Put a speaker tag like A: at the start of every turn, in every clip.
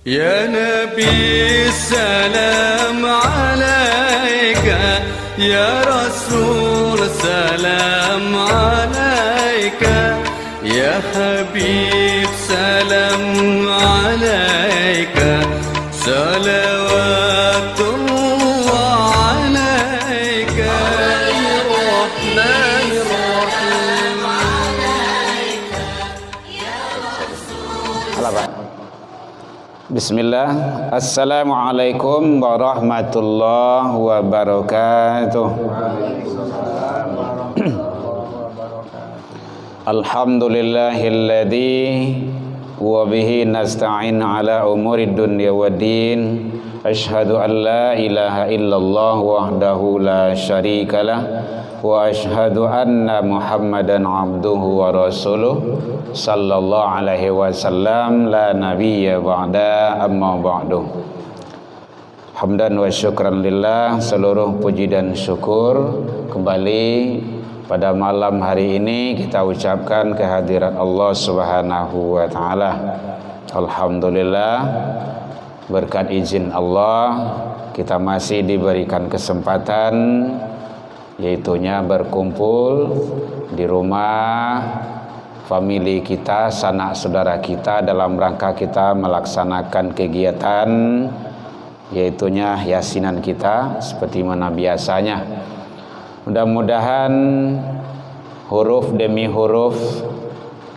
A: يا نبي السلام عليك، يا رسول سلام عليك، يا حبيب سلام عليك، صلوات الله عليك يا الرحمن الرحيم.
B: Halo Pak. Bismillah. Assalamualaikum warahmatullahi wabarakatuh. Alhamdulillahilladzi wa bihi nasta'in ala umuri dunya waddin. Asyhadu an la ilaha illallah wahdahu la syarikalah wa asyhadu anna Muhammadan abduhu wa rasuluh sallallahu alaihi wasallam la nabiyya ba'da amma ba'du. Hamdan wa syukran lillah, seluruh puji dan syukur kembali pada malam hari ini kita ucapkan kehadiran Allah Subhanahu wa taala. Alhamdulillah, berkat izin Allah kita masih diberikan kesempatan yaitunya berkumpul di rumah famili kita, sanak saudara kita dalam rangka kita melaksanakan kegiatan yaitunya yasinan kita seperti mana biasanya. Mudah-mudahan huruf demi huruf,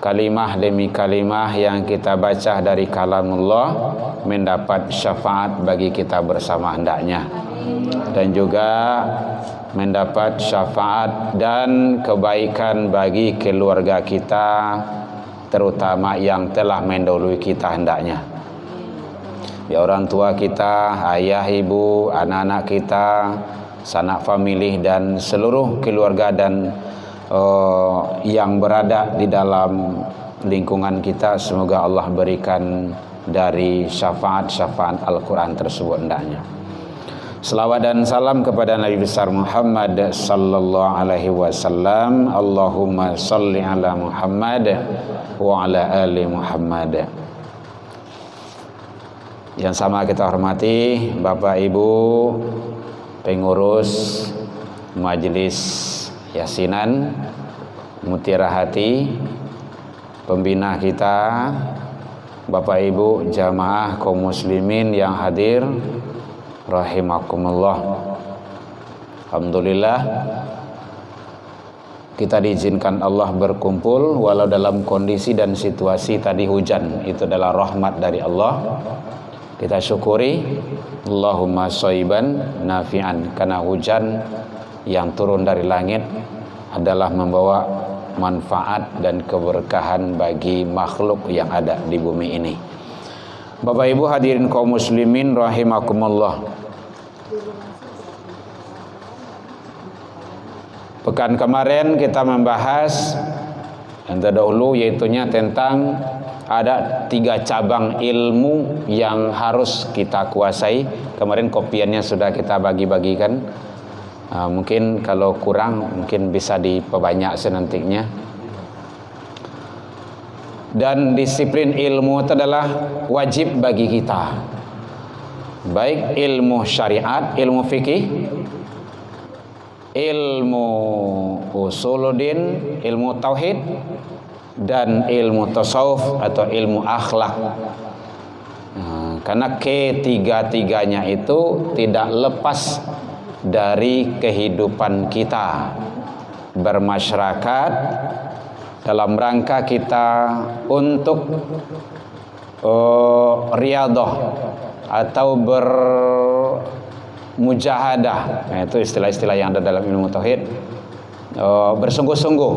B: kalimah demi kalimah yang kita baca dari kalamullah mendapat syafaat bagi kita bersama hendaknya, dan juga mendapat syafaat dan kebaikan bagi keluarga kita, terutama yang telah mendahului kita hendaknya. Ya, orang tua kita, ayah, ibu, anak-anak kita, sanak famili dan seluruh keluarga dan yang berada di dalam lingkungan kita, semoga Allah berikan dari syafaat-syafaat Al-Quran tersebut hendaknya. Selawat dan salam kepada Nabi besar Muhammad sallallahu alaihi wasallam. Allahumma salli ala Muhammad wa ala ali Muhammad. Yang sama kita hormati Bapak Ibu pengurus majelis yasinan Mutiara Hati, pembina kita, Bapak Ibu jamaah kaum muslimin yang hadir rahimakumullah. Alhamdulillah kita diizinkan Allah berkumpul walau dalam kondisi dan situasi tadi hujan, itu adalah rahmat dari Allah. Kita syukuri, Allahumma shayban nafi'an, karena hujan yang turun dari langit adalah membawa manfaat dan keberkahan bagi makhluk yang ada di bumi ini. Bapak Ibu hadirin kaum muslimin rahimakumullah. Pekan kemarin kita membahas yang terdahulu yaitunya tentang ada 3 cabang ilmu yang harus kita kuasai. Kemarin kopiannya sudah kita bagi-bagikan. Mungkin kalau kurang mungkin bisa diperbanyak senantinya. Dan disiplin ilmu itu adalah wajib bagi kita, baik ilmu syariat, ilmu fikih, ilmu usuluddin, ilmu tauhid, dan ilmu tasawuf atau ilmu akhlak. Karena ketiga-tiganya itu tidak lepas dari kehidupan kita bermasyarakat dalam rangka kita untuk riyadhah atau bermujahadah. Itu istilah-istilah yang ada dalam ilmu tauhid. Bersungguh-sungguh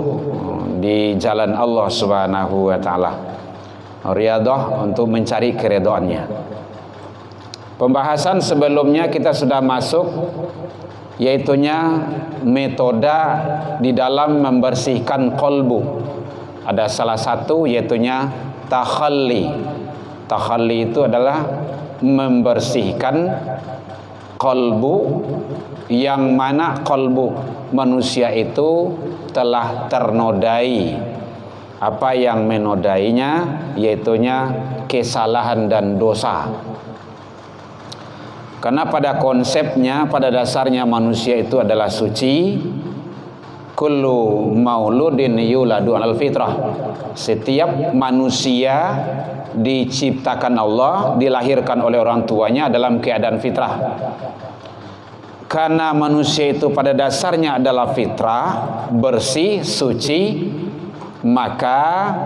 B: di jalan Allah Subhanahu wa taala. Riyadhah untuk mencari keridhaannya. Pembahasan sebelumnya kita sudah masuk yaitunya metode di dalam membersihkan kolbu. Ada salah satu yaitunya takhalli. Takhalli itu adalah membersihkan kolbu, yang mana kolbu manusia itu telah ternodai apa yang menodainya, yaitunya kesalahan dan dosa. Karena pada konsepnya, pada dasarnya manusia itu adalah suci. Kullu mauludin yuladu alal fitrah. Setiap manusia diciptakan Allah, dilahirkan oleh orang tuanya dalam keadaan fitrah. Karena manusia itu pada dasarnya adalah fitrah, bersih, suci, maka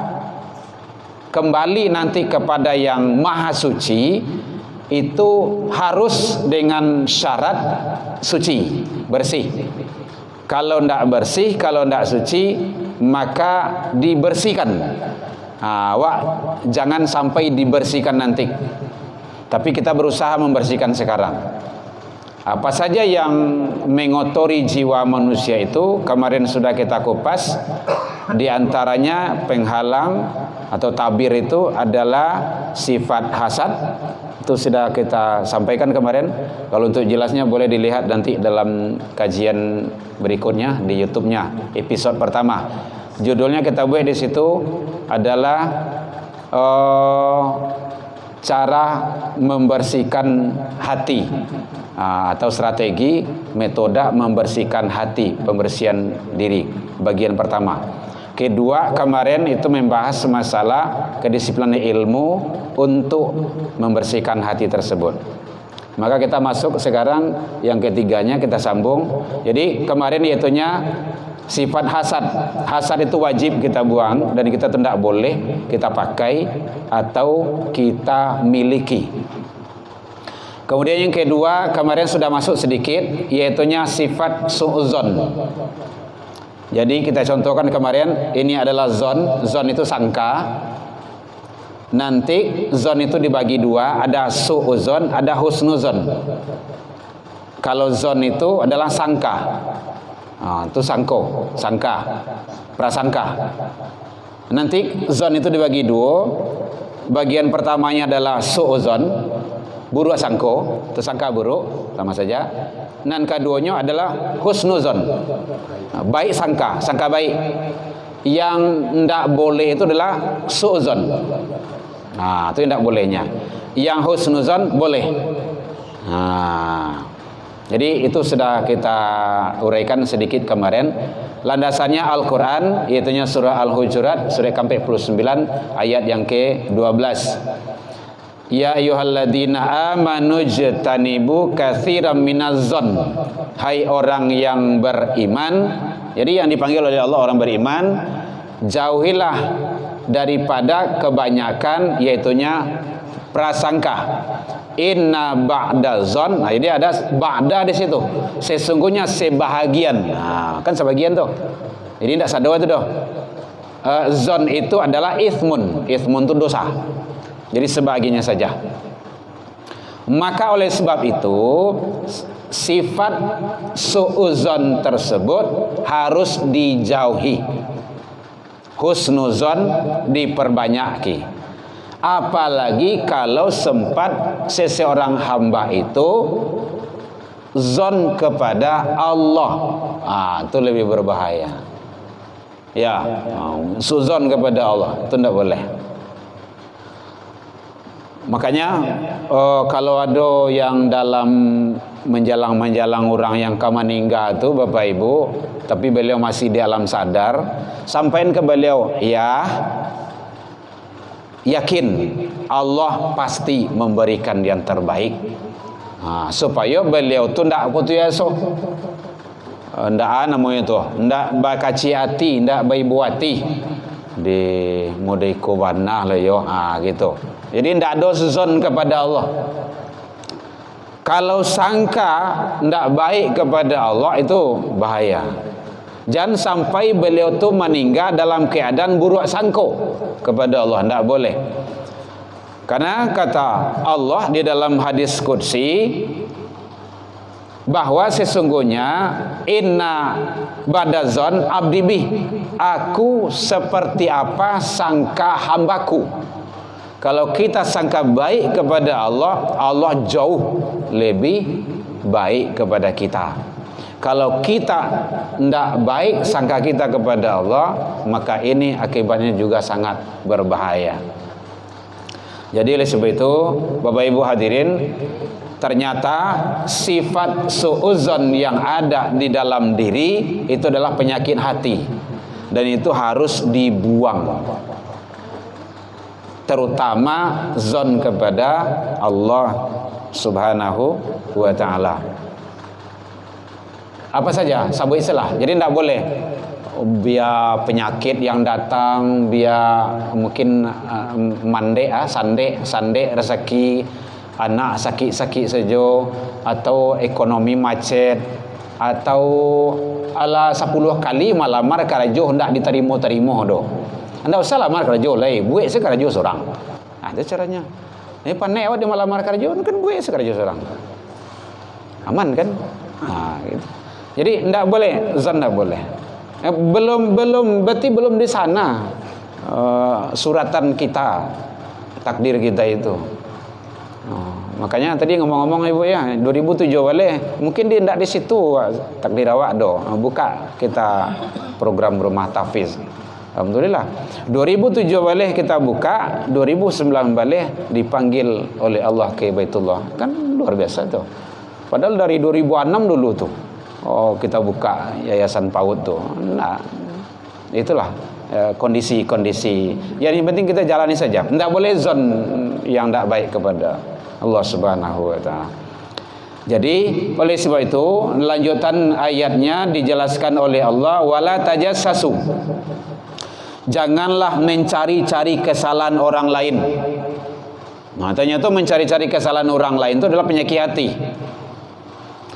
B: kembali nanti kepada yang maha suci itu harus dengan syarat suci, bersih. Kalau tidak bersih, kalau tidak suci, maka dibersihkan. Jangan sampai dibersihkan nanti, tapi kita berusaha membersihkan sekarang. Apa saja yang mengotori jiwa manusia itu kemarin sudah kita kupas. Di antaranya penghalang atau tabir itu adalah sifat hasad. Itu sudah kita sampaikan kemarin. Kalau untuk jelasnya boleh dilihat nanti dalam kajian berikutnya di YouTube-nya, episode pertama. Judulnya kita buat di situ adalah cara membersihkan hati, atau strategi metode membersihkan hati, pembersihan diri, bagian pertama. Kedua kemarin itu membahas masalah kedisiplinan ilmu untuk membersihkan hati tersebut. Maka kita masuk sekarang yang ketiganya, kita sambung. Jadi kemarin yaitunya sifat hasad. Hasad itu wajib kita buang dan kita tidak boleh kita pakai atau kita miliki. Kemudian yang kedua kemarin sudah masuk sedikit, yaitunya sifat su'udzon. Jadi kita contohkan kemarin, ini adalah zon. Zon itu sangka. Nanti zon itu dibagi dua, ada su'udzon, ada husnuzon. Kalau zon itu adalah sangka, itu sangka, prasangka. Nanti zon itu dibagi dua. Bagian pertamanya adalah su'udzon, buruk sangko, itu sangka buruk, sama saja. Dan keduanya adalah husnuzon, baik sangka baik. Yang tidak boleh itu adalah su'udzon. Itu tidak bolehnya. Yang husnuzon boleh. Jadi itu sudah kita uraikan sedikit kemarin. Landasannya Al-Quran, yaitunya surah Al-Hujurat, surah ke-49 ayat yang ke-12. Ya ayyuhalladzina amanu jtanibu katsiran minazzon. Hai orang yang beriman. Jadi yang dipanggil oleh Allah orang beriman, jauhilah daripada kebanyakan, yaitunya prasangka. Inna ba'da zon. Jadi ada ba'da di situ. Sesungguhnya sebahagian. Kan sebagian tuh. Jadi tidak sadar itu doh. Zon itu adalah ithmun. Ithmun itu dosa. Jadi sebagiannya saja. Maka oleh sebab itu sifat su'udzon tersebut harus dijauhi. Husnuzon diperbanyaki. Apalagi kalau sempat seseorang hamba itu zon kepada Allah, itu lebih berbahaya. Ya, suzon kepada Allah itu tidak boleh. Makanya kalau ada yang dalam menjalang orang yang meninggal itu Bapak Ibu, tapi beliau masih di alam sadar, sampaikan ke beliau, ya, yakin Allah pasti memberikan yang terbaik, supaya beliau tu ndak putus asa, ndak namanya tu, ndak bakaci hati, ndak baibuati di modeko banah lah yo, gitu. Jadi ndak ada suzon kepada Allah. Kalau sangka ndak baik kepada Allah itu bahaya. Jangan sampai beliau tu meninggal dalam keadaan buruk sangko kepada Allah, tidak boleh. Karena kata Allah di dalam hadis qudsi bahwa sesungguhnya inna badazon abdi bih, aku seperti apa sangka hambaku. Kalau kita sangka baik kepada Allah, Allah jauh lebih baik kepada kita. Kalau kita tidak baik sangka kita kepada Allah, maka ini akibatnya juga sangat berbahaya. Jadi oleh sebab itu, Bapak Ibu hadirin, ternyata sifat suudzon yang ada di dalam diri itu adalah penyakit hati, dan itu harus dibuang, terutama zon kepada Allah Subhanahu wa ta'ala. Apa saja sabu istilah. Jadi tidak boleh biar penyakit yang datang, biar mungkin sande rezeki, anak sakit-sakit saja, atau ekonomi macet, atau ala 10 kali malamar karajo hendak diterima do. Anda usah lamar karajo lai, buik se karajo seorang. Ah, itu caranya. Ini pandai awak di malamar karajo kan buik se karajo seorang. Aman kan? Nah, gitu. Jadi tidak boleh, zan tidak boleh. Berarti belum di sana suratan kita, takdir kita itu. Makanya tadi ngomong-ngomong ibu ya, 2007 boleh, mungkin dia tidak di situ takdir awak do. Buka kita program rumah tahfiz. Alhamdulillah. 2007 boleh kita buka, 2009 boleh dipanggil oleh Allah ke Baitullah. Kan luar biasa tuh. Padahal dari 2006 dulu tuh. Oh, kita buka yayasan PAUD tuh. Nah, itulah kondisi-kondisi. Yang penting kita jalani saja. Tidak boleh zon yang tidak baik kepada Allah Subhanahu wa ta'ala. Jadi oleh sebab itu lanjutan ayatnya dijelaskan oleh Allah, wala tajassasu. Janganlah mencari-cari kesalahan orang lain. Nah, ternyata mencari-cari kesalahan orang lain itu adalah penyakit hati.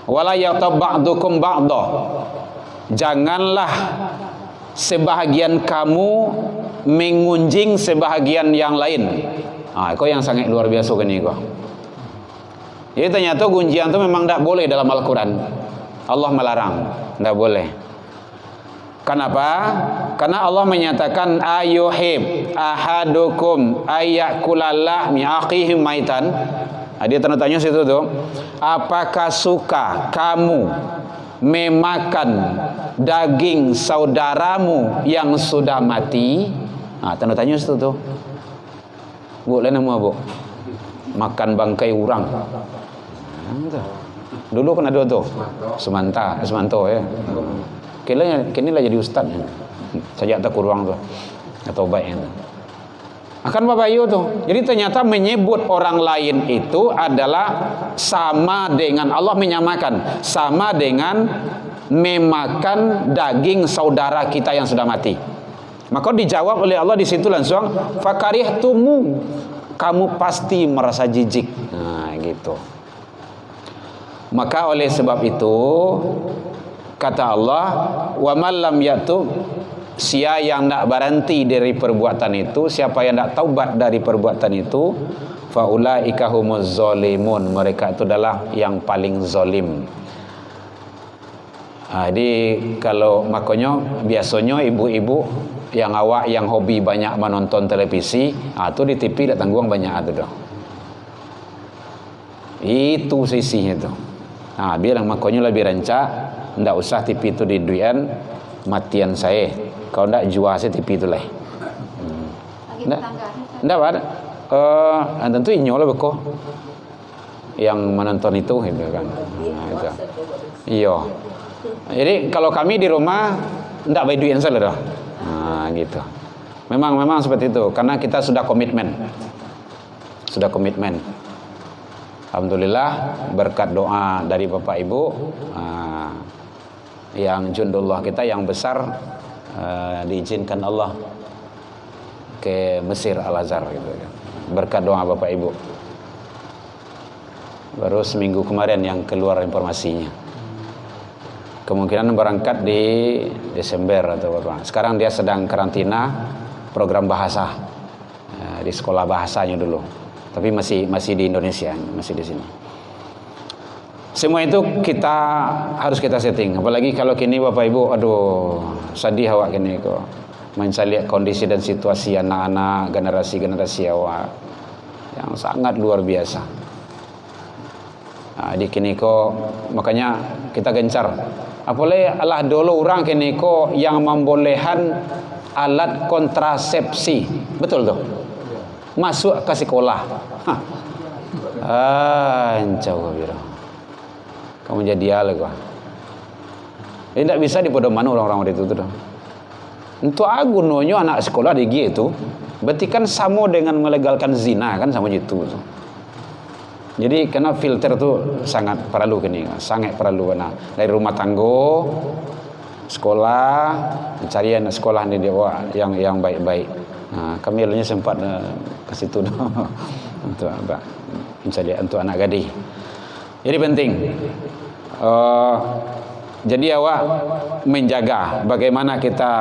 B: Wala yaghtab ba'dukum ba'dha. Janganlah sebahagian kamu mengunjing sebahagian yang lain. Ah, itu yang sangat luar biasa kan ini kok. Jadi ternyata gunjian itu memang tidak boleh dalam Al-Quran. Allah melarang, tidak boleh. Kenapa? Karena Allah menyatakan ayuhib ahadukum ayyakulallah mi akhihi maitan. Dia tanda tanya situ tuh. Apakah suka kamu memakan daging saudaramu yang sudah mati? Nah, tanda tanya situ tuh. Bu, lain nama bu. Makan bangkai orang. Dulu kan ada tuh. Semanto ya. Kini lah jadi ustaz. Sajak tak kurang tuh. Atau baik itu. Akan Bapak Ibu tuh. Jadi ternyata menyebut orang lain itu adalah sama dengan Allah menyamakan, sama dengan memakan daging saudara kita yang sudah mati. Maka dijawab oleh Allah di situ langsung, fakarihtumu, kamu pasti merasa jijik. Nah, gitu. Maka oleh sebab itu kata Allah, wa man lam yatub, siapa yang tidak berhenti dari perbuatan itu, siapa yang tidak taubat dari perbuatan itu, faulaika humuz zalimun, mereka itu adalah yang paling zalim. Jadi kalau makanya biasanya ibu-ibu yang awak yang hobi banyak menonton televisi, itu di TV tak tanggung banyak itu dah. Itu sisinya itu. Nah, biar makanya lebih rancak, ndak usah TV itu diduian matian saya. Kalau ndak jual saya TV itu lah. Ndak ada. Tentu inyo lah beko. Yang menonton itu gitu kan. Nah, itu. Iya. Jadi kalau kami di rumah ndak bayar duit salah dah. Nah, gitu. Memang seperti itu karena kita sudah komitmen. Sudah komitmen. Alhamdulillah berkat doa dari Bapak Ibu yang jundullah kita yang besar diizinkan Allah ke Mesir Al-Azhar gitu. Berkat doa Bapak Ibu. Baru seminggu kemarin yang keluar informasinya. Kemungkinan berangkat di Desember atau apa. Sekarang dia sedang karantina program bahasa di sekolah bahasanya dulu. Tapi masih di Indonesia, masih di sini. Semua itu harus kita setting. Apalagi kalau kini Bapak Ibu, aduh, sedih awak kini kok. Saya lihat kondisi dan situasi anak-anak, generasi awak yang sangat luar biasa. Di kini ko makanya kita gencar. Apalagi Allah dulu orang kini ko yang membolehkan alat kontrasepsi, betul tuh, masuk ke sekolah. Encau biro. Kamu jadi ala kau. Tidak bisa dipodoman orang-orang itu tuh. Untuk agunonyo anak sekolah di gitu, berarti kan sama dengan melegalkan zina kan sama gitu. Jadi karena filter tuh sangat perlu kini, sangat perlu. Nah, dari rumah tanggo, sekolah, mencari anak sekolah ini dia yang baik-baik. Nah, kami lalunya sempat ke situ untuk apa? Mencari untuk anak gadis. Jadi penting. Jadi awak menjaga bagaimana kita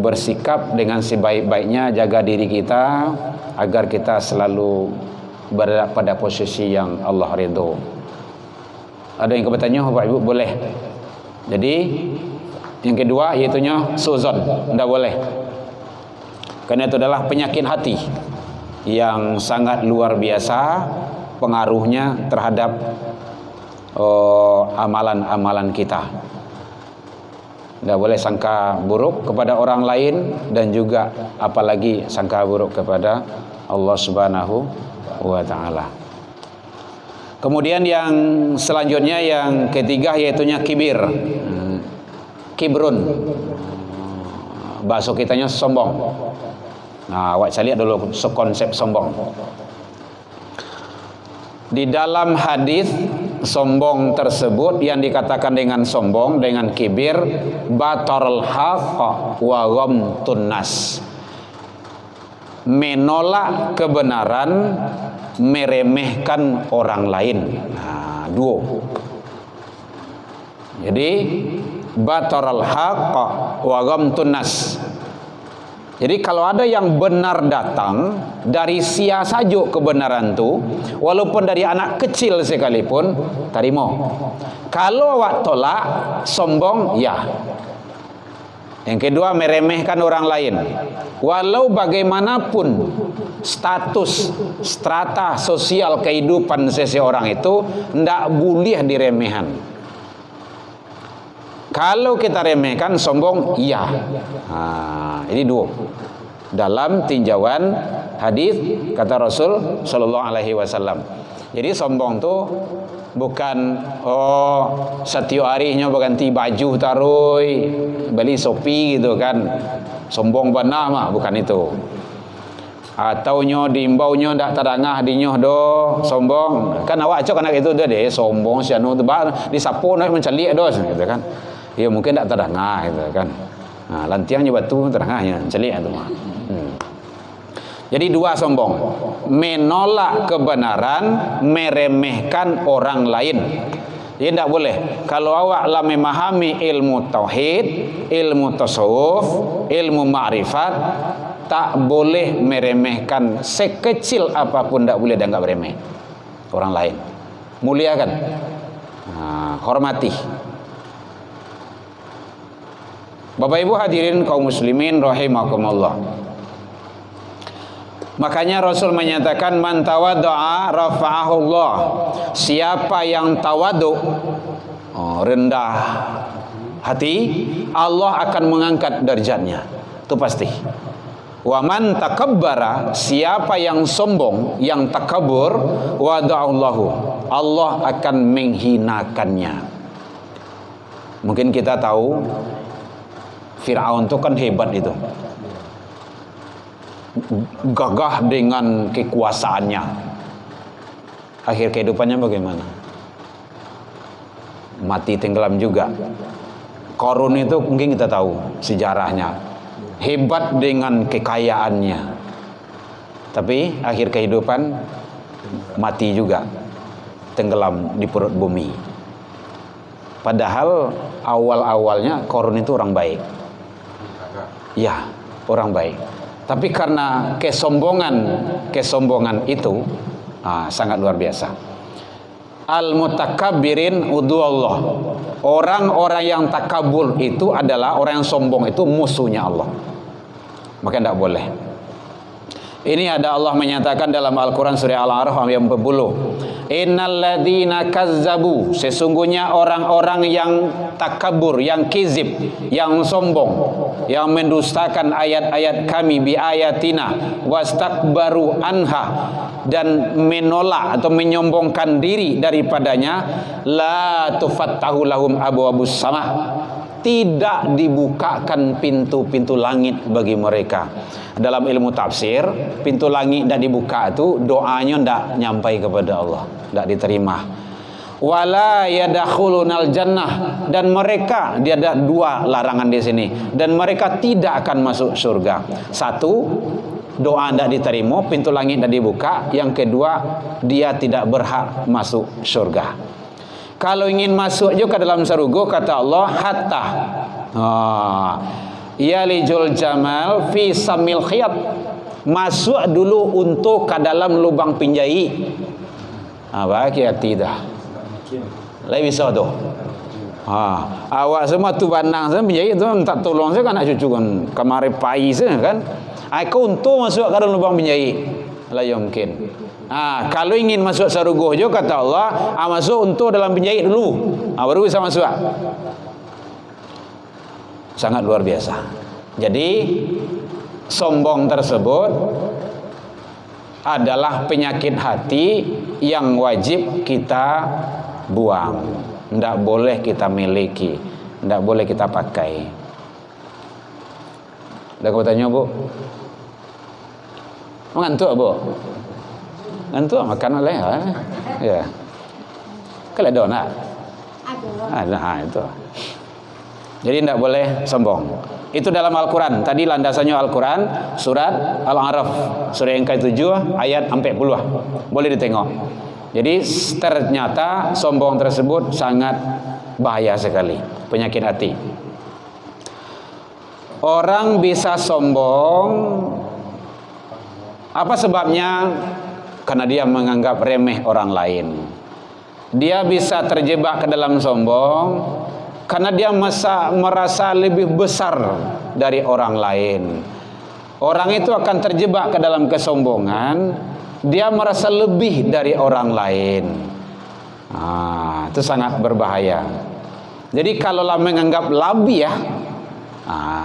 B: bersikap dengan sebaik-baiknya, jaga diri kita agar kita selalu berada pada posisi yang Allah ridho. Ada yang bertanya, Bapak Ibu boleh. Jadi yang kedua iaitunya suzon, tidak boleh. Karena itu adalah penyakit hati yang sangat luar biasa pengaruhnya terhadap amalan-amalan kita. Tidak boleh sangka buruk kepada orang lain dan juga apalagi sangka buruk kepada Allah Subhanahu wa ta'ala. Kemudian yang selanjutnya yang ketiga yaitunya kibir. Kibrun. Bahasa kitanya sombong. Nah, awak saya lihat dulu konsep sombong. Di dalam hadis sombong tersebut yang dikatakan dengan sombong, dengan kibir, batarul haqq wa ghamtun nas. Menolak kebenaran, meremehkan orang lain. Nah, dua. Jadi batarul haqq wa ghamtun nas. Jadi kalau ada yang benar datang dari sia saja kebenaran tu, walaupun dari anak kecil sekalipun, terima. Kalau awak tolak, sombong, ya. Yang kedua, meremehkan orang lain. Walau bagaimanapun status, strata sosial kehidupan seseorang itu, tidak boleh diremehkan. Kalau kita remehkan, sombong, iya. Ini dua. Dalam tinjauan hadis kata Rasul Sallallahu Alaihi Wasallam. Jadi sombong tu bukan setiap harinya berganti baju tarui, beli Shopee gitu kan. Sombong benar mah, bukan itu. Atau nyo diimbau nyo ndak terangah di nyo do sombong. Kan awak cok anak itu dia deh sombong si anu tebak disapu nak menceliak dos gitu kan. Ya mungkin tak terangah gitu kan. Nah, lantiangnya batu terangahnya celik itu mah. Jadi dua sombong, menolak kebenaran, meremehkan orang lain. Jadi tidak boleh. Kalau awak lah memahami ilmu tauhid, ilmu tasawuf, ilmu ma'rifat, tak boleh meremehkan sekecil apapun, tidak boleh dianggap remeh orang lain. Muliakan, hormati. Bapak Ibu hadirin kaum muslimin rahimakumullah. Makanya Rasul menyatakan man tawaddu'a rafa'ahullah. Siapa yang tawadu, rendah hati, Allah akan mengangkat derajatnya. Itu pasti. Wa man takabbara, siapa yang sombong, yang takabur, wada'allahu, Allah akan menghinakannya. Mungkin kita tahu Fir'aun itu kan hebat itu, gagah dengan kekuasaannya. Akhir kehidupannya bagaimana? Mati tenggelam juga. Qarun itu mungkin kita tahu sejarahnya, hebat dengan kekayaannya, tapi akhir kehidupan mati juga, tenggelam di perut bumi. Padahal awal-awalnya Qarun itu orang baik. Ya, orang baik. Tapi karena kesombongan itu sangat luar biasa. Al-mutakabbirin udu'allah. Orang-orang yang takabur itu adalah orang yang sombong, itu musuhnya Allah. Maka tidak boleh. Ini ada Allah menyatakan dalam Al-Quran surah Al-A'raf ayat 40. Innal ladzina kazzabu, sesungguhnya orang-orang yang takabur, yang kizib, yang sombong, yang mendustakan ayat-ayat kami bi ayatina wastakbaru anha, dan menolak atau menyombongkan diri daripadanya, la tufattahu lahum abwabus sama, tidak dibukakan pintu-pintu langit bagi mereka. Dalam ilmu tafsir, pintu langit tidak dibuka itu doanya tidak nyampai kepada Allah, tidak diterima. Wala yadkhulunal jannah, dan mereka, dia ada dua larangan di sini, dan mereka tidak akan masuk surga. Satu, doa tidak diterima, pintu langit tidak dibuka. Yang kedua, dia tidak berhak masuk surga. Kalau ingin masuk juga ke dalam surga, kata Allah, hatta yalijul jamal fi samil khiyat, masuk dulu untuk ke dalam lubang pinjai. Apa hati dah lebih bisa tu. Awak semua tu bandang saya pinjai tu tak tolong saya kan, nak cucu kan kemari pai saya kan, aku untuk masuk ke dalam lubang pinjai, la yumkin. Kalau ingin masuk surga juga, kata Allah, masuk untuk dalam penjahit dulu, baru bisa masuk. Sangat luar biasa. Jadi sombong tersebut adalah penyakit hati yang wajib kita buang. Tidak boleh kita miliki, tidak boleh kita pakai. Ada kau tanya, Bu? Mengantuk, Bu? Ngantuk makan oleh ya. Kalau ada nak? Ada. Itu. Jadi tidak boleh sombong. Itu dalam Al-Quran. Tadi landasannya Al-Quran, surat Al-A'raf, surah yang ke-7 ayat 40. Boleh ditengok. Jadi ternyata sombong tersebut sangat bahaya sekali, penyakit hati. Orang bisa sombong, apa sebabnya? Karena dia menganggap remeh orang lain. Dia bisa terjebak ke dalam sombong karena dia merasa lebih besar dari orang lain. Orang itu akan terjebak ke dalam kesombongan, dia merasa lebih dari orang lain. Itu sangat berbahaya. Jadi kalaulah menganggap lebih ya,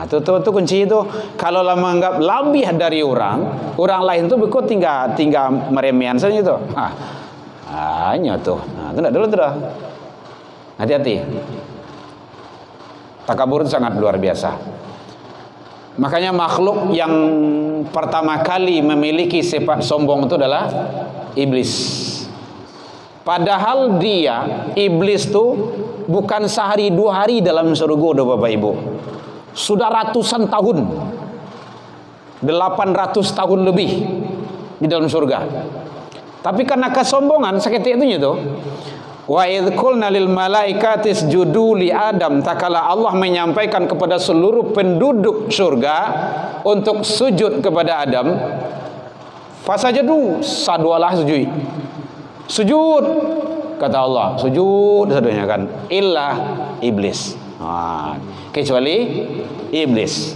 B: itu kunci itu. Kalau lah menganggap lebih dari orang lain itu bekut tinggal meremehkan saja itu. Hanya tuh. Itu enggak dulu dah. Hati-hati. Takabur itu sangat luar biasa. Makanya makhluk yang pertama kali memiliki sifat sombong itu adalah iblis. Padahal iblis tuh bukan sehari dua hari dalam surga, Bapak Ibu. Sudah ratusan tahun, 800 tahun lebih di dalam surga. Tapi karena kesombongan seketika itu tuh, wa idz qulna lil malaikati isjudu li Adam, tak kala Allah menyampaikan kepada seluruh penduduk surga untuk sujud kepada Adam, fasajadu, sadualah sujud, kata Allah, sujud sadunya kan, illa iblis. Kecuali iblis.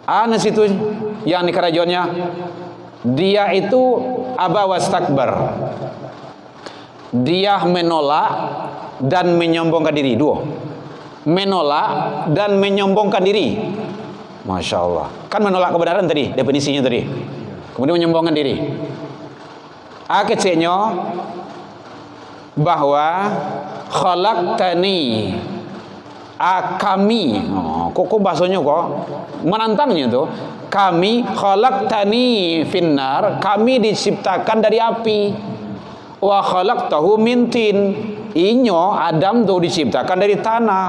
B: Anas itu yang di kerajaannya, dia itu aba wastakbar, dia menolak dan menyombongkan diri. Dua, menolak dan menyombongkan diri. Masya Allah. Kan menolak kebenaran tadi, definisinya tadi, kemudian menyombongkan diri. Kecilnya bahwa khalaqtani, kami, kok bahasanya kok menantangnya tuh, kami khalaqtani finnar, kami diciptakan dari api, wa khalaqtahu min tin, inyo Adam tuh diciptakan dari tanah,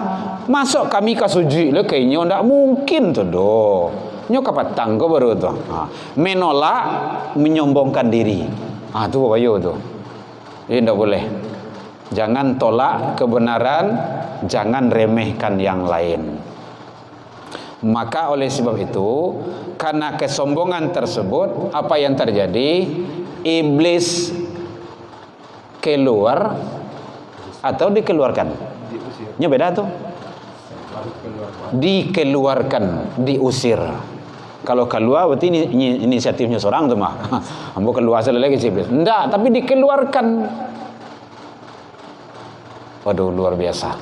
B: masuk kami kasujud le kayaknya ndak mungkin tuh do, nyo kapatang kok baru tuh. Menolak, menyombongkan diri, tuh Bapak Ibu tuh, ini ndak boleh. Jangan tolak kebenaran, jangan remehkan yang lain. Maka oleh sebab itu, karena kesombongan tersebut, apa yang terjadi? Iblis keluar atau dikeluarkan? Ini beda tuh. Dikeluarkan, diusir. Kalau keluar berarti ini inisiatifnya seorang tuh mah. Ambo keluar lagi sih. Enggak, tapi dikeluarkan. Waduh, luar biasa.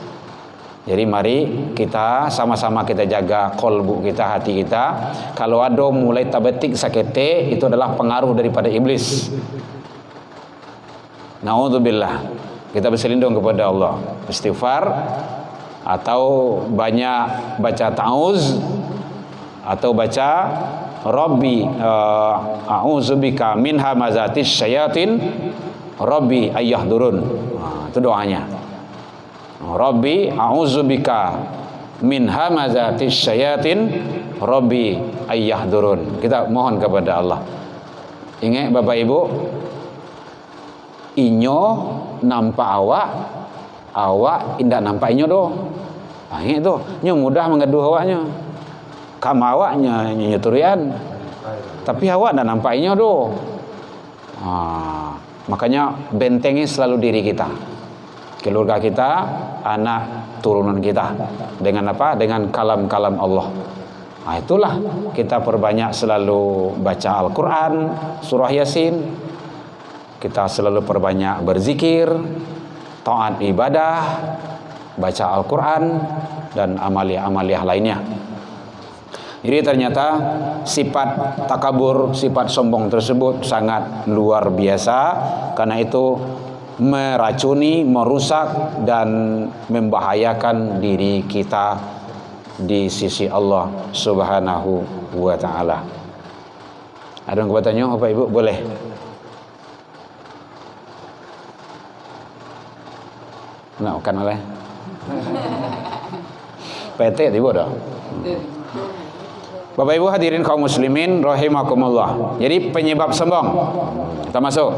B: Jadi mari kita sama-sama kita jaga kolbu kita, hati kita. Kalau ada mulai tabetik sakete, itu adalah pengaruh daripada iblis. Naudzubillah. Kita berselindung kepada Allah, istighfar, atau banyak baca ta'awuz, atau baca Rabbi a'udzubika min hamazatis syayatin Rabbi ayyahdurun. Itu doanya. Rabbi a'udzubika min hamazatis syayatin Rabbi ayyahdurun. Kita mohon kepada Allah. Ingat Bapak Ibu, inyo nampak awak indak nampak inyo doh. Ingat tu, nyo mudah mengeduh awaknya. Kamu awaknya nyeturian, tapi awak ndak nampak inyo doh. Makanya bentengi selalu diri kita, keluarga kita, anak turunan kita. Dengan apa? Dengan kalam-kalam Allah. Itulah kita perbanyak selalu baca Al-Quran, surah Yasin. Kita selalu perbanyak berzikir, taat ibadah, baca Al-Quran, dan amaliah-amaliah lainnya. Jadi ternyata sifat takabur, sifat sombong tersebut sangat luar biasa. Karena itu meracuni, merusak, dan membahayakan diri kita di sisi Allah Subhanahu wa ta'ala. Ada yang bertanya, Bapak Ibu? Boleh. Nak makan oleh PT tiba dah. Bapak Ibu hadirin kaum muslimin rahimakumullah. Jadi penyebab sombong, kita masuk.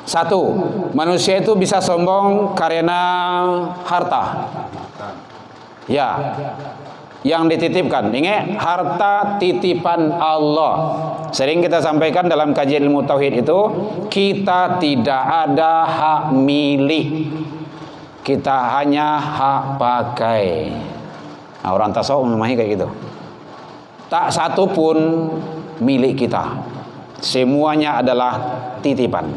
B: Satu, manusia itu bisa sombong karena harta. Ya, yang dititipkan. Ingat, harta titipan Allah. Sering kita sampaikan dalam kajian ilmu tauhid itu, kita tidak ada hak milik. Kita hanya hak pakai. Nah, orang tasawuf memahami kayak gitu. Tak satu pun milik kita. Semuanya adalah titipan.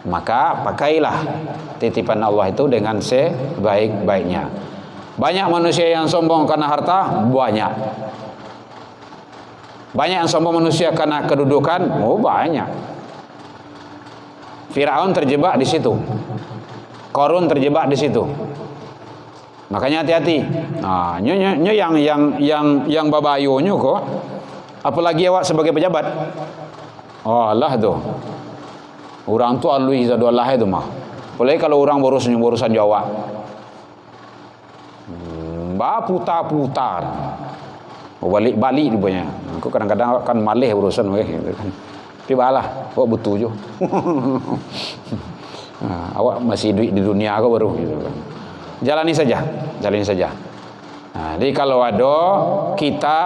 B: Maka pakailah titipan Allah itu dengan sebaik-baiknya. Banyak manusia yang sombong karena harta, banyak. Banyak yang sombong manusia karena kedudukan, banyak. Firaun terjebak di situ. Korun terjebak di situ. Makanya hati-hati. Nah, nyo yang babayonyo kok. Apalagi awak sebagai pejabat. Oh Allah tuh. Orang tu alui zadu Allah itu mah. Apalagi kalau orang urusan Jawa. Putar-putar. Balik-balik dia punya. Aku kadang-kadang kan malih urusan gitu kan. Tapi balah, kok butuh jo. Awak masih di dunia aku baru gitu kan. Jalani saja. Nah, jadi kalau ada kita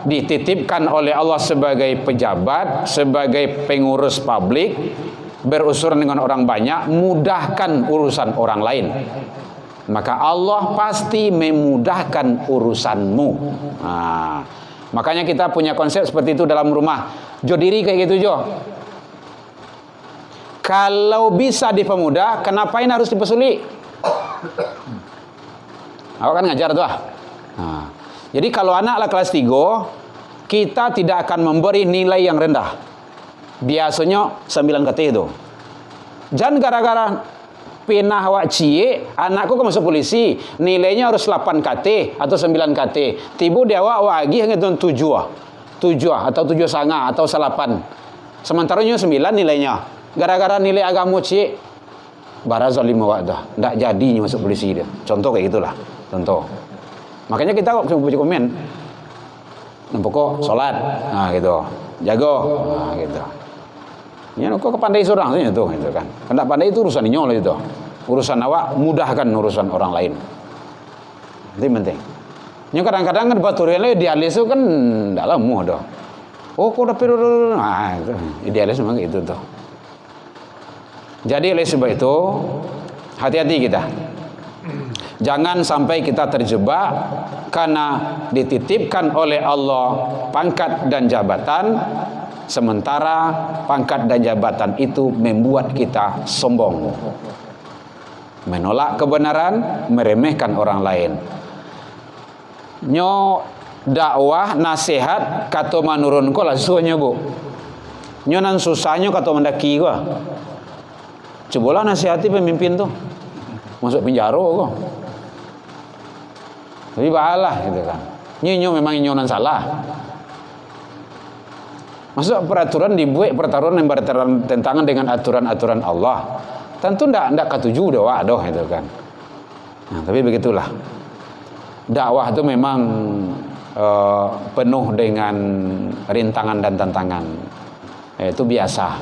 B: dititipkan oleh Allah sebagai pejabat, sebagai pengurus publik, berurusan dengan orang banyak, mudahkan urusan orang lain. Maka Allah pasti memudahkan urusanmu. Nah, makanya kita punya konsep seperti itu dalam rumah. Jo diri kayak gitu jo. Kalau bisa dipermudah, kenapain harus dipersulit? Aku kan ngajar tuh. Nah, jadi kalau anak lah kelas 3, kita tidak akan memberi nilai yang rendah. Biasanya 9 KT itu. Jangan gara-gara pinah awak cie, anakku kan masuk polisi, nilainya harus 8 KT atau 9 KT. Tiba dia awak lagi hanya 7 atau 7,5 atau 8. Sementara 9 nilainya. Gara-gara nilai agama cie, bara zalim awak dah. Ndak jadi masuk polisi dia. Contoh kayak gitulah. Contoh. Makanya kita kok baca komen. Pokok salat. Nah gitu. Jago. Nah gitu. Ya kok kepandai seorang tu gitu kan. Hendak pandai itu urusan inyo lah itu. Urusan awak mudahkan urusan orang lain. Itu penting. Nya kadang-kadang kan baturian le idealis itu kan ndak lemu dah. Oh kok udah periode. Nah itu idealis memang gitu tuh. Jadi oleh sebab itu hati-hati kita. Jangan sampai kita terjebak karena dititipkan oleh Allah pangkat dan jabatan, sementara pangkat dan jabatan itu membuat kita sombong, menolak kebenaran, meremehkan orang lain. Nyo dakwah nasihat kata manurun ko lah suanya bu. Nyo nan susahnya kata mendaki ko. Cobalah nasihati pemimpin tuh, masuk penjara ko. Tapi bahalah gitu kan. Nyo memang nyo nan salah. Masuk peraturan dibuat peraturan yang bertentangan dengan aturan-aturan Allah. Tentu ndak ketujuh doh gitu kan. Nah, tapi begitulah. Dakwah itu memang penuh dengan rintangan dan tantangan. Itu biasa.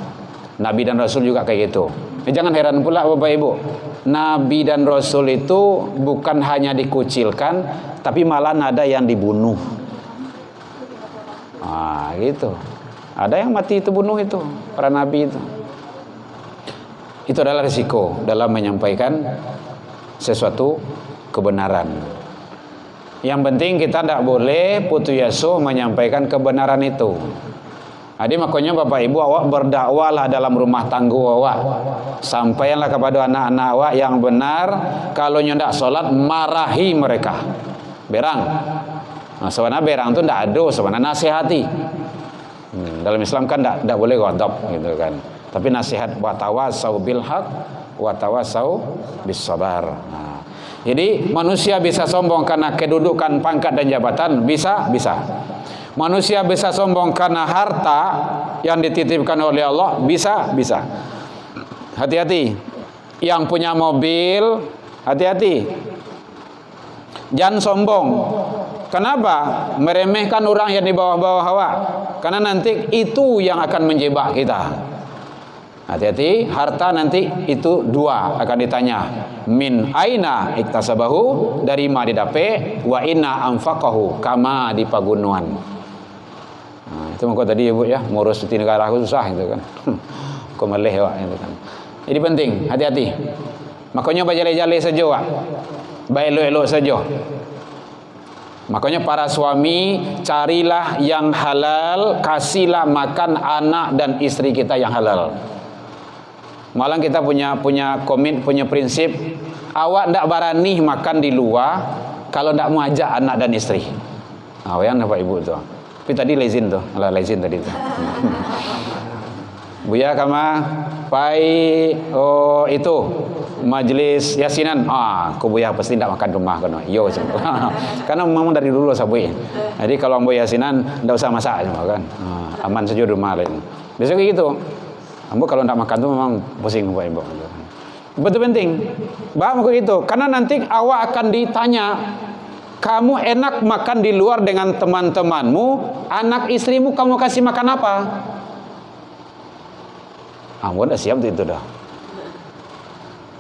B: Nabi dan Rasul juga kayak gitu. Jangan heran pula Bapak Ibu. Nabi dan Rasul itu bukan hanya dikucilkan, tapi malah ada yang dibunuh. Ah, gitu. Ada yang mati itu bunuh itu para nabi itu. Itu adalah risiko dalam menyampaikan sesuatu kebenaran. Yang penting kita tidak boleh putus asa menyampaikan kebenaran itu. Jadi makanya Bapak Ibu awak berdakwalah dalam rumah tangga awak. Sampaikanlah kepada anak-anak awak yang benar. Kalau nyendak solat marahi mereka. Berang. Nah, sebenarnya berang itu tidak ada, sebenarnya nasihati. Dalam Islam kan tidak boleh ghadab gitu kan. Tapi nasihat wa tawasau bil haq wa tawasau bis sabar. Nah, jadi manusia bisa sombong karena kedudukan, pangkat dan jabatan, bisa. Manusia bisa sombong karena harta yang dititipkan oleh Allah, bisa. Hati-hati. Yang punya mobil, hati-hati. Jangan sombong. Kenapa? Meremehkan orang yang di bawah-bawah awak. Karena nanti itu yang akan menjebak kita. Hati-hati, harta nanti itu dua akan ditanya. Min aina iktasabahu, dari ma didape, wa inna anfaqahu, kama di pagunuan. Nah, itu makanya tadi Ibu ya, ngurus di negara aku susah itu kan. Kok meleh wak itu kan. Jadi penting, hati-hati. Makanya bajale-jale saja wak. Baik elok-elok saja. Makanya para suami carilah yang halal, kasihlah makan anak dan istri kita yang halal. Malah kita punya prinsip, awak ndak berani makan di luar kalau ndak mau ajak anak dan istri. Ah, yang Bapak Ibu tuh. Tapi tadi lezin tuh, lezin tadi tuh. Buya kama pai itu majelis yasinan. Aku buya pasti ndak makan rumah kan. Yo. Karena memang dari dulu sabui. Jadi kalau mau yasinan ndak usah masak kan. Aman saja rumah lain. Biasanya kayak gitu. Ambo kalau tidak makan tuh memang pusing Bapak Ibu. Betul penting. Bapak itu karena nanti awak akan ditanya, kamu enak makan di luar dengan teman-temanmu, anak istrimu kamu kasih makan apa? Ambo udah siap itu dah.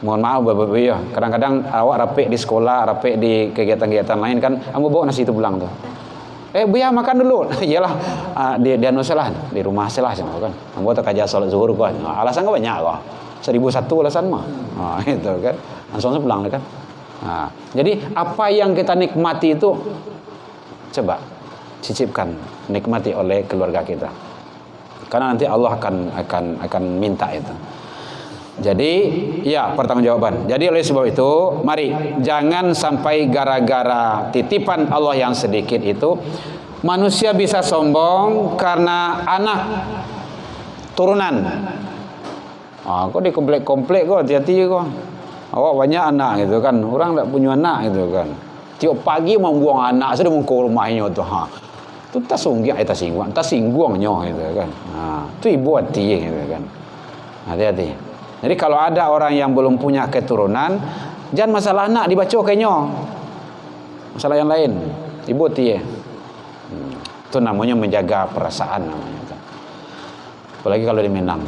B: Mohon maaf Bapak Ibu ya. Kadang-kadang awak rapik di sekolah, rapik di kegiatan-kegiatan lain kan, ambo bawa nasi itu pulang tuh. Buya makan dulu. Iyalah, di anu salah, di rumah salah sama kan. Ambo tak kaja salat zuhur kan. Alasan enggak banyak kok. 1001 alasan mah. Itu kan. Langsung pulang kan. Jadi apa yang kita nikmati itu coba cicipkan, nikmati oleh keluarga kita. Karena nanti Allah akan minta itu. Jadi ya pertanggungjawaban. Jadi oleh sebab itu mari jangan sampai gara-gara titipan Allah yang sedikit itu manusia bisa sombong karena anak turunan. Kok di komplek kok hati-hati kok. Awak banyak anak gitu kan. Orang tak punya anak gitu kan. Tiap pagi mau buang anak sudah mau ke rumahnya tuh. Itu tak singgungnya gitu kan. Itu ibu hati gitu kan. Hati-hati. Jadi kalau ada orang yang belum punya keturunan, jangan masalah anak dibaca kayaknya. Masalah yang lain. Ibu dia. Itu namanya menjaga perasaan namanya. Apalagi kalau di Minang.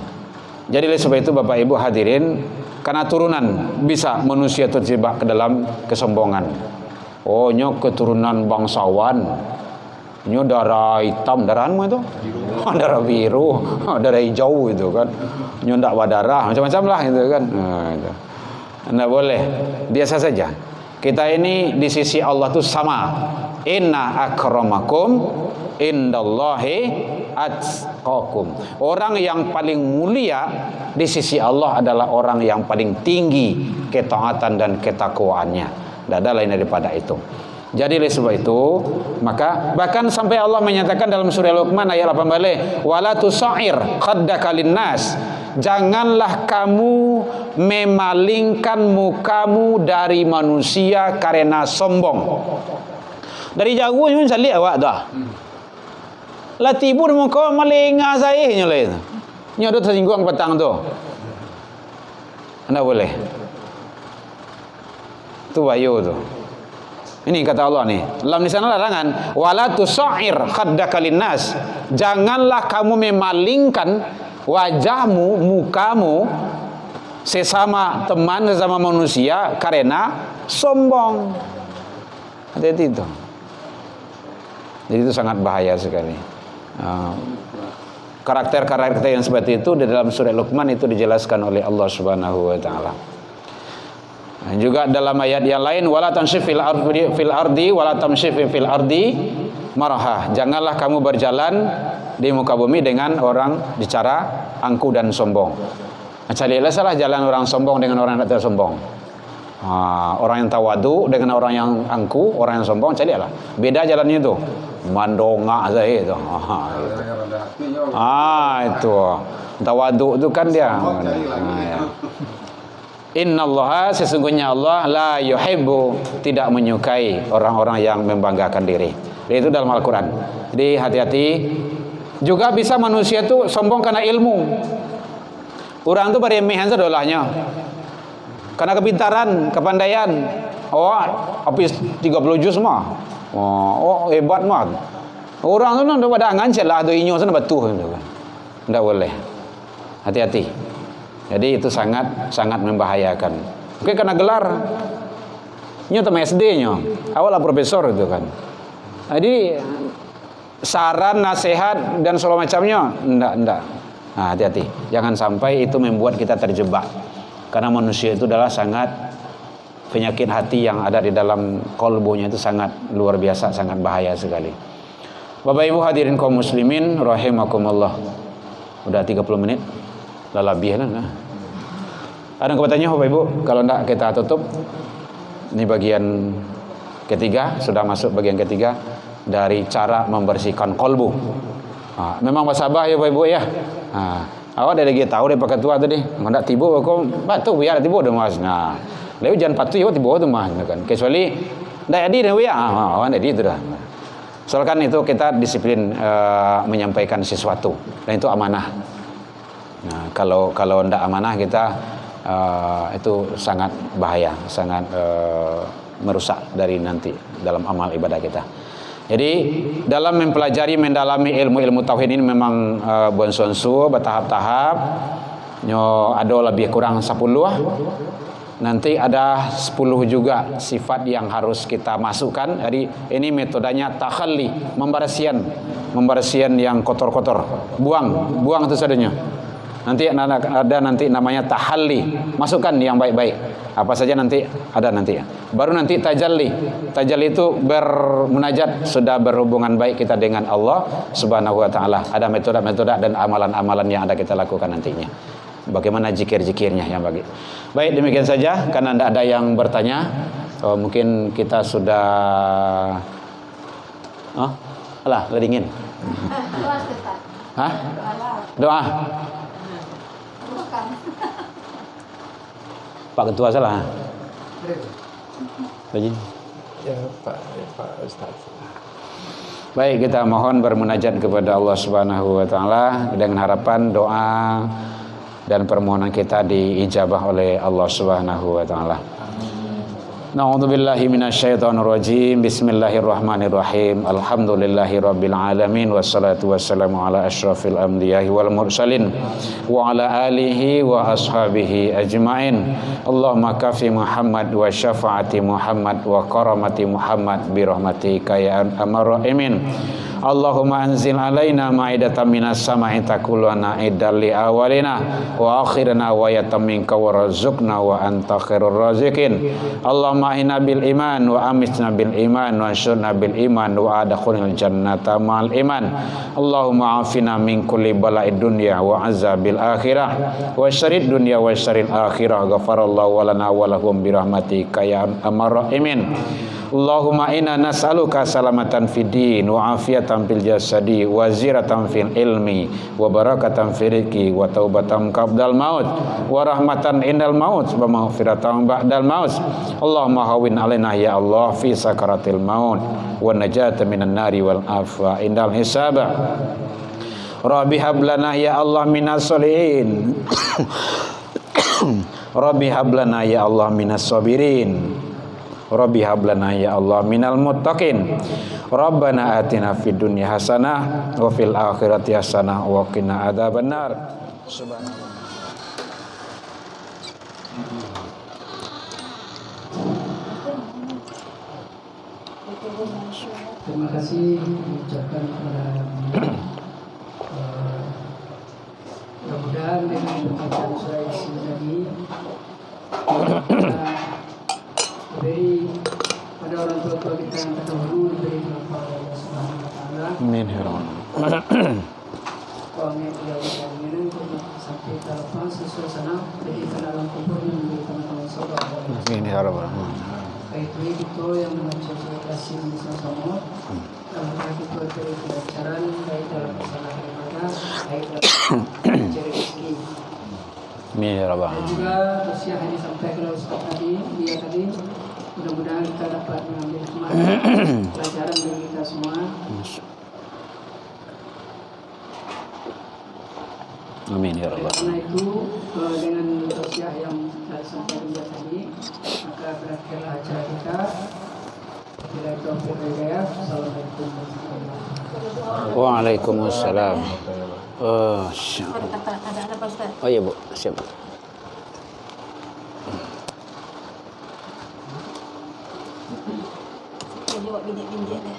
B: Jadi oleh sebab itu Bapak Ibu hadirin, karena turunan bisa manusia terjebak ke dalam kesombongan. Nyo keturunan bangsawan. Nyo darah hitam, darahanmu itu? Darah biru, darah hijau itu kan. Nyo ndak berdarah, macam-macam lah itu kan. Ndak boleh. Biasa saja. Kita ini di sisi Allah tuh sama. Inna akramakum indallahi atqakum. Orang yang paling mulia di sisi Allah adalah orang yang paling tinggi ketaatan dan ketakwaannya. Tidak ada lain daripada itu. Jadi oleh sebab itu, maka bahkan sampai Allah menyatakan dalam surah Luqman ayat 18, wala tusair khaddaka linnas. Janganlah kamu memalingkan mukamu dari manusia karena sombong. Dari jauh pun saya lihat awak dah. Lah tibur muka melengah saya nyoleh. Nyodot singgung petang tu. Anda boleh. Tu bayu tu. Ini kata Allah nih. Dalam di sana larangan wala tusair khaddaka linnas. Janganlah kamu memalingkan wajahmu, mukamu sesama teman, sesama manusia karena sombong. Hati-hati itu. Jadi itu sangat bahaya sekali. Karakter-karakter yang seperti itu di dalam surah Luqman itu dijelaskan oleh Allah Subhanahu wa taala. Dan juga dalam ayat yang lain wala tamshif fil ardi wala tamshif fil ardi maraha. Janganlah kamu berjalan di muka bumi dengan orang bicara angku dan sombong. Carilah salah jalan orang sombong dengan orang yang tidak sombong. Orang yang tawadu dengan orang yang angku, orang yang sombong, carilah. Beda jalannya itu. Mandonga saya itu. Itu. Tawadu itu kan dia. Innallaha, sesungguhnya Allah la yuhibbu, tidak menyukai orang-orang yang membanggakan diri. Itu dalam Al-Quran. Jadi hati-hati. Juga bisa manusia itu sombong karena ilmu. Orang itu beremehan sedolahnya. Karena kepintaran, kepandaian. Oh, habis 30 juz mah. Oh, hebat mah. Orang tu nak pada ngancel lah, ada inyo sana batu. Tidak boleh. Hati-hati. Jadi itu sangat membahayakan. Oke, karena gelar nyo sama SD-nya. Awalnya profesor itu kan. Jadi saran, nasihat dan segala macamnya enggak. Nah, hati-hati. Jangan sampai itu membuat kita terjebak. Karena manusia itu adalah sangat penyakit hati yang ada di dalam kolbunya itu sangat luar biasa, sangat bahaya sekali. Bapak Ibu hadirin kaum muslimin rahimakumullah. Udah 30 menit. Lebih lah. Ada yang bertanya Bapak Ibu? Kalau enggak kita tutup. Ini bagian ketiga, sudah masuk bagian ketiga dari cara membersihkan kolbu. Memang basabah ya Bapak Ibu ya. Awak dah lagi tahu deh pakai tua tadi. Enggak tiba kok batu biar tiba dah mas. Nah, lalu jangan patuh ya tiba tu mas kan. Kecuali dah jadi dah ya. Awak jadi itu dah. Soalkan itu kita disiplin menyampaikan sesuatu dan itu amanah. Nah, kalau tidak amanah kita itu sangat bahaya, sangat merusak dari nanti dalam amal ibadah kita. Jadi dalam mempelajari, mendalami ilmu-ilmu tauhid ini memang bonsunsu bertahap-tahap. Ada lebih kurang 10 lah. Nanti ada 10 juga sifat yang harus kita masukkan. Jadi ini metodenya takhalli, membersihan yang kotor-kotor. Buang itu sadanya. Nanti ada namanya tahalli, masukkan yang baik-baik. Apa saja nanti ada nanti. Baru nanti tajalli. Tajalli itu bermunajat, sudah berhubungan baik kita dengan Allah Subhanahu wa taala. Ada metode-metode dan amalan-amalan yang ada kita lakukan nantinya. Bagaimana zikir-zikirnya yang bagi. Baik, demikian saja karena tidak ada yang bertanya. Mungkin kita sudah dingin. Doa. Pak Ketua salah.
C: Ya, Pak Ustaz.
B: Baik, kita mohon bermunajat kepada Allah Subhanahu wa taala dengan harapan doa dan permohonan kita diijabah oleh Allah Subhanahu wa taala. Na'udzubillahi minasyaitonirrajim. Bismillahirrahmanirrahim. Alhamdulillahirabbil alamin wassalatu wassalamu ala asyrafil anbiya'i wal mursalin wa ala alihi wa ashabihi ajmain. Allahumma kafi Muhammad wa syafaati Muhammad wa karamati Muhammad bi rahmatika ya arhamar rahimin. Allahumma anzil alaina ma'idatan minas sama'i takuluna idal li awalina wa akhirina wa yataminka wa razukna wa anta khairur razikin. Allahumma inna bil iman wa amisna bil iman wa syurna bil iman wa adkhulil jannata ma'al iman. Allahumma afina min kulli bala'id dunya wa azabil akhirah wa syarid dunya wa syaril akhirah. Ghafarallahu walana walahum birahmatika ya arhamar rahimin. Allahumma inna nas'aluka salamatan fid din wa afiatan fil jasadi wa ziratan fil ilmi wa barakatan fil rizqi wa taubatan qabdal maut wa rahmatan indal maut wa maghfiratan ba'dal maut. Allahumma hawwin alaina ya Allah fi sakaratil maut wa najata minan nari wal afwa indal hisab. Rabbi hablana ya Allah minas solihin. Rabbi hablana ya Allah minas sabirin. Rabbi hablana ya Allah minal muttaqin. Rabbana atina fid dunya hasanah wa fil akhirati hasanah wa qina adzabannar. Subhanallah.
D: Terima kasih ucapkan kepada mudah-mudahan dengan bacaan surah Yasin tadi beri pada orang tua kita yang terdahulu diberi manfaat Allah Subhanahu wa taala.
B: Amin ya rabbal
D: Uangnya beliau untuk sampai ke lepas suasana beri ke dalam kubur dan beri teman-teman saudara.
B: Amin ya rabbal
D: Itu itu yang mencoba kasih bersama-sama. Kalau kita beri pelajaran baik dalam masalah ibadah, baik dalam mencari rezeki.
B: Amin ya rabbal
D: Dan juga usia yang disampaikan oleh Ustaz tadi, dia tadi mudah-mudahan kita dapat mengambil pelajaran dari kita semua.
B: Amin ya rabbal
D: Karena itu dengan usia yang telah disampaikan dia tadi, maka berakhirlah acara kita. Bila itu hidayah. Assalamualaikum warahmatullahi wabarakatuh.
B: Waalaikumsalam.
E: Ada Pak Ustaz.
B: Oh iya Bu, siap.
E: Dia jawab bintik-bintik dia.